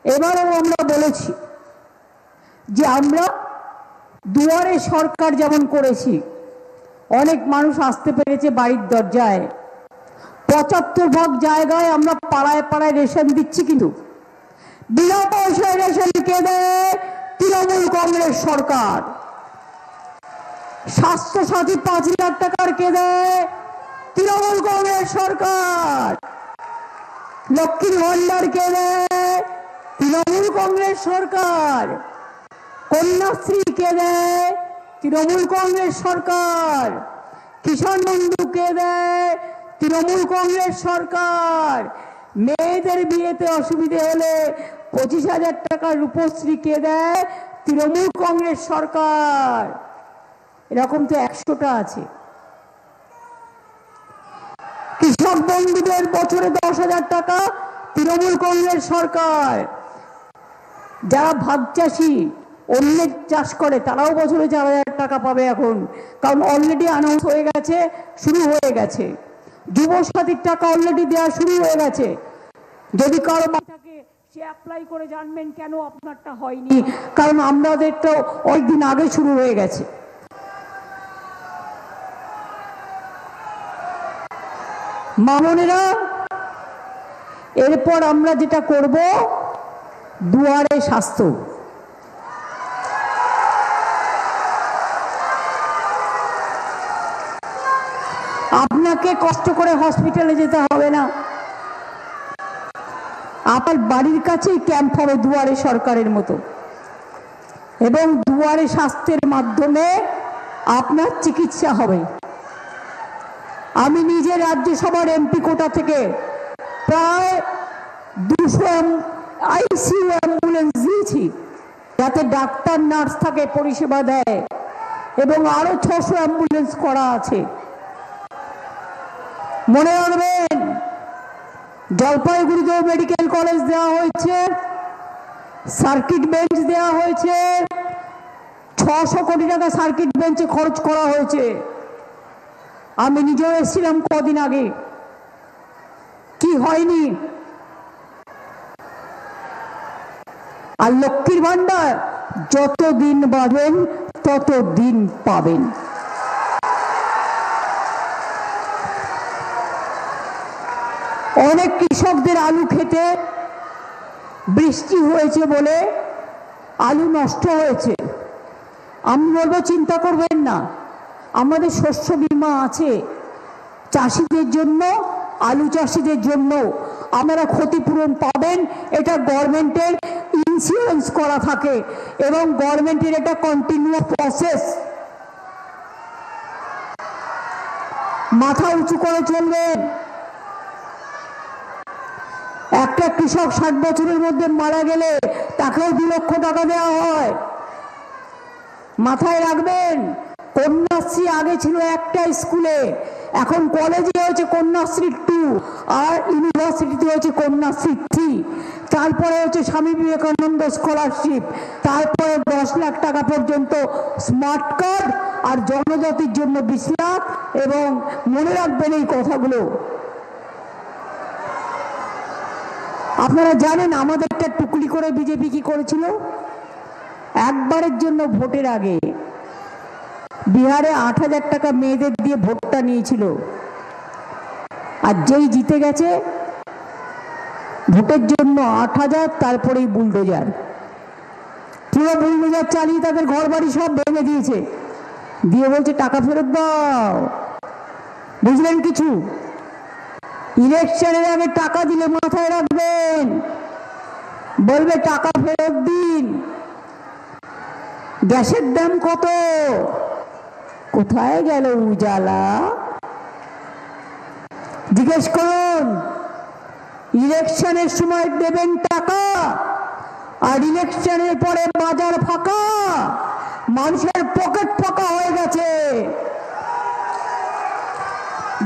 এবারেও আমরা বলেছি যে আমরা দুয়ারে সরকার যেমন করেছি, অনেক মানুষ আসতে পেরেছে বাড়ির দরজায়। ৭৫ জায়গায় আমরা পাড়ায় পাড়ায় রেশন দিচ্ছি, কিন্তু বিনা পয়সায় রেশন কে দেয়? তৃণমূল কংগ্রেস সরকার। স্বাস্থ্যসাথী ৫ লাখ টাকার কে দেয়? তৃণমূল কংগ্রেস সরকার। লক্ষ্মীর ভান্ডার কে দেয়? তৃণমূল কংগ্রেস সরকার। কন্যাশ্রী কে দেয়? তৃণমূল কংগ্রেস সরকার। কিষাণ বন্ধু কে দেয়? তৃণমূল কংগ্রেস সরকার। মেয়েদের বিয়েতে অসুবিধে হলে ২৫,০০০ টাকার রূপশ্রী কে দেয়? তৃণমূল কংগ্রেস সরকার। এরকম তো ১০০টা আছে। কৃষক বন্ধুদের বছরে ১০,০০০ টাকা, তৃণমূল কংগ্রেস সরকার। যারা ভাগ চাষি, অন্যের চাষ করে, তারাও বছরে ৪,০০০ টাকা পাবে এখন, কারণ অলরেডি অ্যানাউন্স হয়ে গেছে, শুরু হয়ে গেছে। যুবসাথীর টাকা অলরেডি দেওয়া শুরু হয়ে গেছে। যদি কারো থাকে সে অ্যাপ্লাই করে জানবেন কেন আপনারটা হয়নি, কারণ আমাদের তো অনেকদিন আগে শুরু হয়ে গেছে। মামনেরা, এরপর আমরা যেটা করব, দুয়ারে স্বাস্থ্য। আপনাকে কষ্ট করে হসপিটালে যেতে হবে না, আপনার বাড়ির কাছেই ক্যাম্প হবে দুয়ারে সরকারের মতো, এবং দুয়ারে স্বাস্থ্যের মাধ্যমে আপনার চিকিৎসা হবে। আমি নিজে রাজ্যসভার এমপি কোটা থেকে প্রায় ২০০ আইসিইউ অ্যাম্বুলেন্স দিয়েছি, যাতে ডাক্তার নার্স থাকে, পরিষেবা দেয়, এবং আরো ৬০০ অ্যাম্বুলেন্স করা আছে। মনে রাখবেন, জলপাইগুড়িতেও মেডিকেল কলেজ দেওয়া হয়েছে, সার্কিট বেঞ্চ দেওয়া হয়েছে, ৬০০ কোটি টাকা সার্কিট বেঞ্চে খরচ করা হয়েছে। আমি নিজেও এসেছিলাম কদিন আগে, কি হয়নি। আর লক্ষ্মীর ভান্ডার যত দিন বাঁধবেন তত দিন পাবেন। অনেক কৃষকদের আলু খেতে বৃষ্টি হয়েছে বলে আলু নষ্ট হয়েছে। আমি বলবো চিন্তা করবেন না, আমাদের শস্য বীমা আছে চাষিদের জন্য, আলু চাষিদের জন্য। আপনারা ক্ষতিপূরণ পাবেন, এটা গভর্নমেন্টের ইন্স্যুরেন্স করা থাকে, এবং গভর্নমেন্টের এটা কন্টিনিউয়াস প্রসেস। মাথা উঁচু করে চলবেন। একটা কৃষক ৬০ বছরের মধ্যে মারা গেলে তাকেও ২ লক্ষ টাকা দেওয়া হয়। মাথায় রাখবেন, কন্যাশ্রী আগে ছিল একটা স্কুলে, এখন কলেজে হয়েছে কন্যাশ্রী 2, আর ইউনিভার্সিটিতে হয়েছে কন্যাশ্রী 3, তারপরে হচ্ছে স্বামী বিবেকানন্দ স্কলারশিপ, তারপরে ১০ লাখ টাকা পর্যন্ত স্মার্ট কার্ড, আর জনজাতির জন্য ২০ লাখ। এবং মনে রাখবেন এই কথাগুলো। আপনারা জানেন আমাদেরটা টুকলি করে বিজেপি কি করেছিল? একবারের জন্য ভোটের আগে বিহারে ৮,০০০ টাকা মেয়েদের দিয়ে ভোটটা নিয়েছিল, আর যেই জিতে গেছে ভোটের জন্য ৮,০০০, তারপরেই বুলডোজার, পুরো বুলডোজার চালিয়ে তাদের ঘর বাড়ি সব ভেঙে দিয়েছে, দিয়ে বলছে টাকা ফেরত দাও। বুঝলেন কিছু? ইলেকশনের আগে টাকা দিলে মাথায় রাখবেন, বলবে টাকা ফেরত দিন। গ্যাসের দাম কত? কোথায় গেল উজালা? জিজ্ঞেস করুন। ইলেকশনের সময় দেবেন টাকা, আর ইলেকশনের পরে বাজার ফাঁকা, মানুষের পকেট ফাঁকা হয়ে গেছে।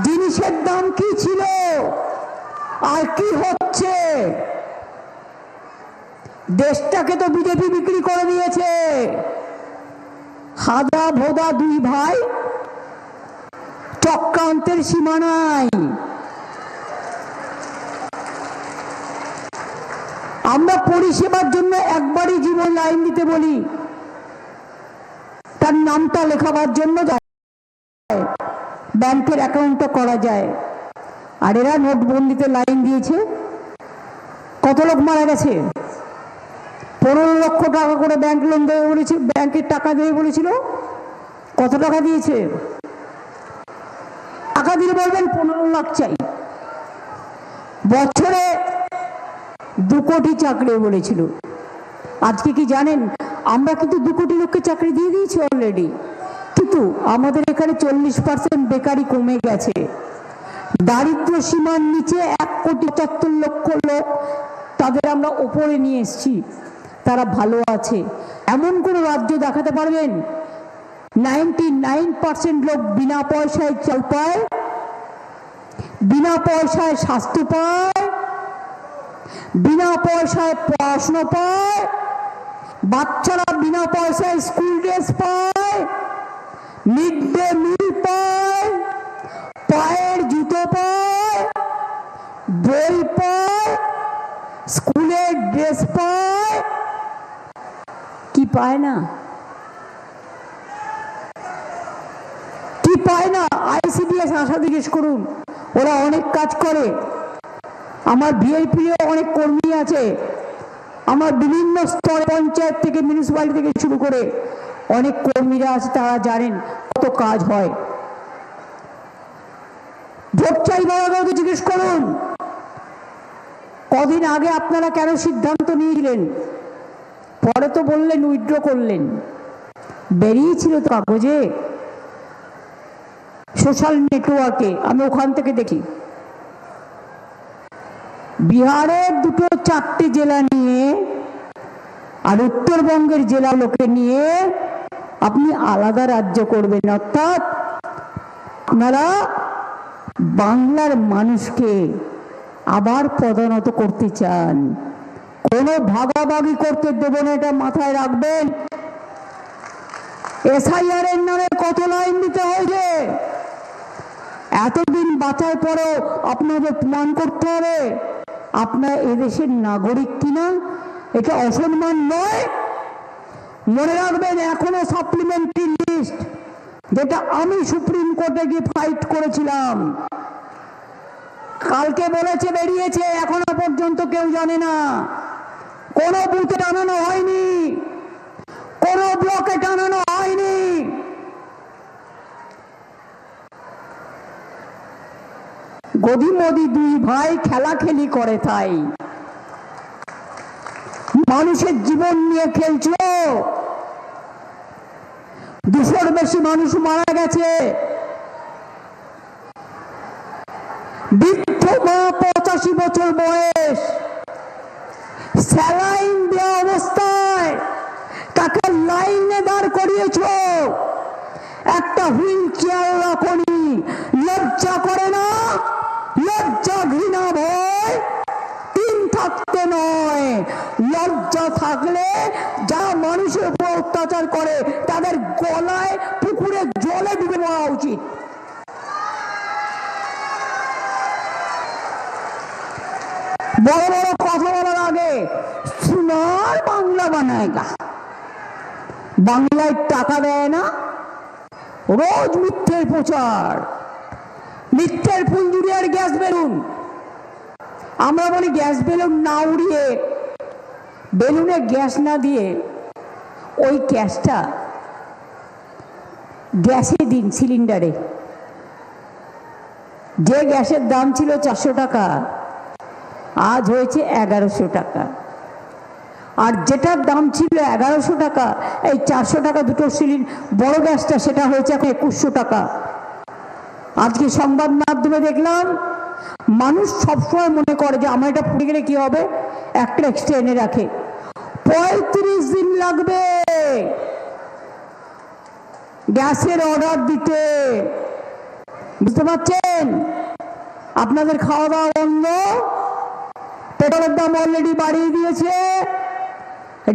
জিনিসের দাম কি ছিল আর কি হচ্ছে? দেশটাকে তো বিজেপি বিক্রি করে দিয়েছে। হাদা ভোদা 2 ভাই, চক্রান্তের সীমা নাই। আমরা পরিষেবার জন্য একবারই জীবন লাইন দিতে বলি, তার নামটা লেখাবার জন্য যায়, ব্যাংকের অ্যাকাউন্টটা করা যায়। আর এরা নোটবন্দিতে লাইন দিয়েছে। কত লোক মারা গেছে? 15 লক্ষ টাকা করে ব্যাংক লোন দেবে বলেছিল, ব্যাংকের টাকা দেবে বলেছিল। কত টাকা দিয়েছে? টাকা দিয়ে বলবেন 15 লাখ চাই। বছরে 2 কোটি চাকরি বলেছিল। আজকে কি জানেন, আমরা কিন্তু 2 কোটি লোককে চাকরি দিয়ে দিয়েছি অলরেডি, কিন্তু আমাদের এখানে 40% বেকারি কমে গেছে। দারিদ্র সীমার নিচে 1,75,00,000 লোক, তাদের আমরা ওপরে নিয়ে এসেছি, তারা ভালো আছে। এমন কোন রাজ্য দেখাতে পারবেন 99% লোক বিনা পয়সায় চাল পায়, বিনা পয়সায় স্বাস্থ্য পায়, বিনা পয়সায় পড়াশোনা পায়, বাচ্চারা বিনা পয়সায় স্কুল ড্রেস পায়, মিড ডে মিল পায়, পায়ের জুতো পায়, বই পায়, স্কুলের ড্রেস পায়? কি পায় না? কি পায় না? ICDS আশা জিজ্ঞেস করুন, ওরা অনেক কাজ করে। আমার ভিআইপিও অনেক কর্মী আছে, আমার বিভিন্ন স্তরে পঞ্চায়েত থেকে মিউনিসিপ্যালিটি থেকে শুরু করে অনেক কর্মীরা আছে, তারা জানেন কত কাজ হয়। ভোট চাইবাকে জিজ্ঞেস করুন, কদিন আগে আপনারা কেন সিদ্ধান্ত নিয়েছিলেন? পরে তো বললেন উইথড্র করলেন, বেরিয়েছিল তো কাগজে, সোশ্যাল নেটওয়ার্কে, আমি ওখান থেকে দেখি। বিহারের 2-4টে জেলা নিয়ে আর উত্তরবঙ্গের জেলাগুলোকে নিয়ে আপনি আলাদা রাজ্য করবেন, অর্থাৎ আপনারা বাংলার মানুষকে আবার পদোন্নত করতে চান। কোনো ভাগাভাগি করতে দেব না, এটা মাথায় রাখবেন। SIR এর নামে কত লাইন দিতে হয়েছে, এতদিন বাঁচার পরেও আপনাদের প্রমাণ করতে হবে আপনার এদেশের নাগরিক কিনা। এটা অসম্মান নয়। মনে রাখবেন, এখনো সাপ্লিমেন্টারি লিস্ট, যেটা আমি সুপ্রিম কোর্টে গিয়ে ফাইট করেছিলাম, কালকে বলেছে বেরিয়েছে, এখনো পর্যন্ত কেউ জানে না। কোনো বুথে টানানো হয়নি, কোনো ব্লকে টানানো হয়নি। গদি মোদি 2 ভাই খেলাখেলি করে, তাই মানুষের জীবন নিয়ে খেলছিল। 200-র বেশি মানুষ মারা গেছে। বৃদ্ধ মা 85 বছর বয়স, স্যালাইন দেওয়া অবস্থায় তাকে লাইনে দাঁড় করিয়েছ, একটা হুইল চেয়ার রাখনি। লজ্জা করে না? লজ্জা, ঘৃণা, ভয় 3 থাকতে নয়। লজ্জা থাকলে যারা মানুষের উপর অত্যাচার করে তাদের গলায় পুকুরে জলে ডুবে মরা উচিত। বড় বড় কথা বলার আগে সোনার বাংলা বানায়গা, বাংলায় টাকা দেয় না, রোজ মিথ্যের প্রচার, মিথ্যের ফুলঝুরি আর গ্যাস বেলুন। আমরা বলি গ্যাস বেলুন না উড়িয়ে, বেলুনে গ্যাস না দিয়ে ওই গ্যাসটা গ্যাসে দিন, সিলিন্ডারে। যে গ্যাসের দাম ছিল 400 টাকা, আজ হয়েছে 1100 টাকা। আর যেটার দাম ছিল 1100 টাকা, এই 400 টাকা দুটো সিলিন্ডার বড় গ্যাসটা, সেটা হয়েছে এখন 2100 টাকা। আজকে সংবাদ মাধ্যমে দেখলাম, মানুষ সবসময় মনে করে যে আমার এটা ফুটে গেলে কি হবে, একটা এক্সট্রা এনে রাখে। 35 দিন লাগবে গ্যাসের অর্ডার দিতে। বুঝতে পারছেন? আপনাদের খাওয়া দাওয়া বন্ধ, পেট্রোলের দাম অলরেডি বাড়িয়ে দিয়েছে,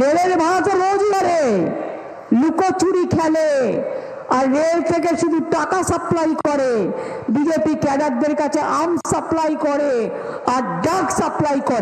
রেলের ভাড়া তো রোজ বাড়ে, লুকোচুরি খেলে, আর রেল থেকে শুধু টাকা সাপ্লাই করে, বিজেপি ক্যাডারদের কাছে আর্ম সাপ্লাই করে আর ড্রাগ সাপ্লাই করে।